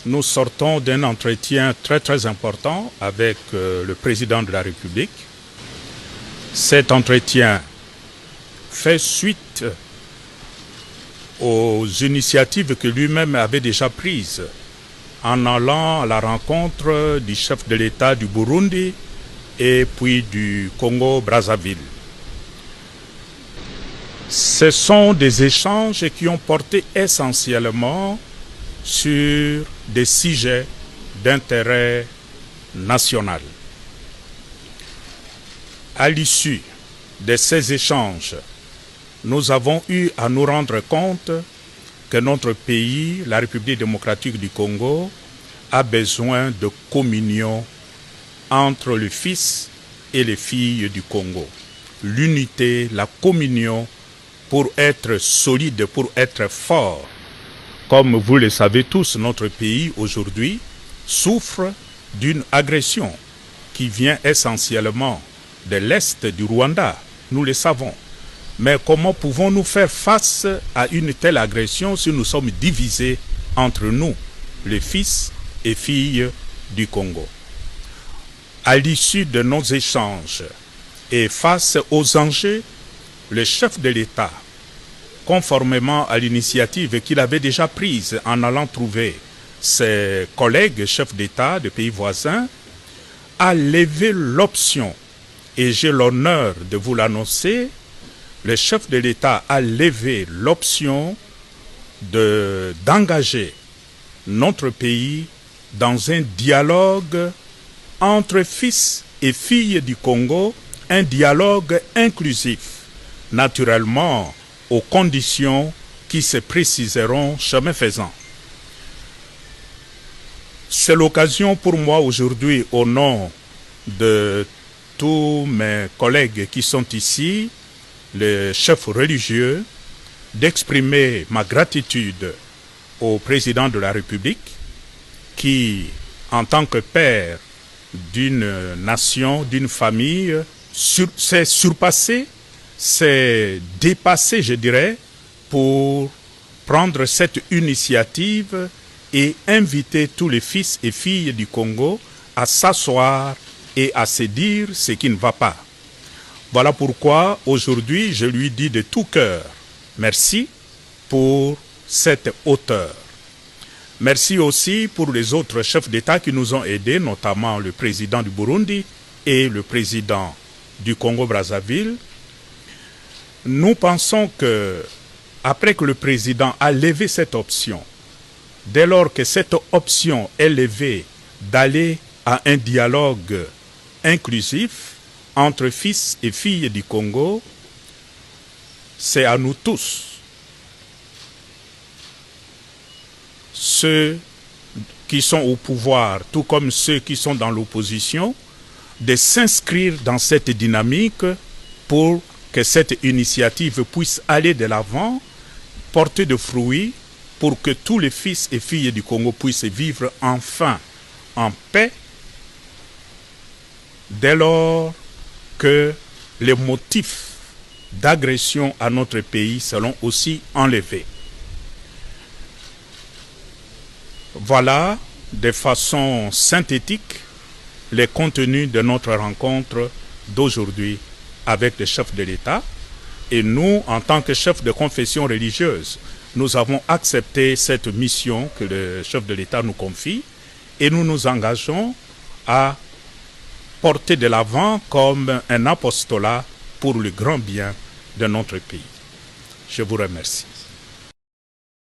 nous sortons d'un entretien très important avec le président de la République. Cet entretien fait suite aux initiatives que lui-même avait déjà prises en allant à la rencontre du chef de l'État du Burundi et puis du Congo-Brazzaville. Ce sont des échanges qui ont porté essentiellement sur des sujets d'intérêt national. À l'issue de ces échanges, nous avons eu à nous rendre compte que notre pays, la République démocratique du Congo, a besoin de communion entre le fils et les filles du Congo. L'unité, la communion pour être solide, pour être fort. Comme vous le savez tous, notre pays aujourd'hui souffre d'une agression qui vient essentiellement de l'Est du Rwanda, nous le savons. Mais comment pouvons-nous faire face à une telle agression si nous sommes divisés entre nous, les fils et filles du Congo? À l'issue de nos échanges et face aux enjeux, le chef de l'État, conformément à l'initiative qu'il avait déjà prise en allant trouver ses collègues chefs d'État de pays voisins, a levé l'option, et j'ai l'honneur de vous l'annoncer, le chef de l'État a levé l'option d'engager notre pays dans un dialogue entre fils et filles du Congo, un dialogue inclusif, naturellement aux conditions qui se préciseront chemin faisant. C'est l'occasion pour moi aujourd'hui, au nom de tous mes collègues qui sont ici, les chefs religieux, d'exprimer ma gratitude au président de la République qui, en tant que père d'une nation, d'une famille, s'est surpassé, s'est dépassé, je dirais, pour prendre cette initiative et inviter tous les fils et filles du Congo à s'asseoir et à se dire ce qui ne va pas. Voilà pourquoi aujourd'hui je lui dis de tout cœur merci pour cette hauteur. Merci aussi pour les autres chefs d'État qui nous ont aidés, notamment le président du Burundi et le président du Congo-Brazzaville. Nous pensons que, après que le président a levé cette option, dès lors que cette option est levée d'aller à un dialogue inclusif entre fils et filles du Congo, c'est à nous tous, ceux qui sont au pouvoir, tout comme ceux qui sont dans l'opposition, de s'inscrire dans cette dynamique pour que cette initiative puisse aller de l'avant, porter de fruits, pour que tous les fils et filles du Congo puissent vivre enfin en paix, dès lors que les motifs d'agression à notre pays seront aussi enlevés. Voilà, de façon synthétique, les contenus de notre rencontre d'aujourd'hui avec le chef de l'État. Et nous, en tant que chef de confession religieuse, nous avons accepté cette mission que le chef de l'État nous confie et nous nous engageons à porter de l'avant comme un apostolat pour le grand bien de notre pays. Je vous remercie.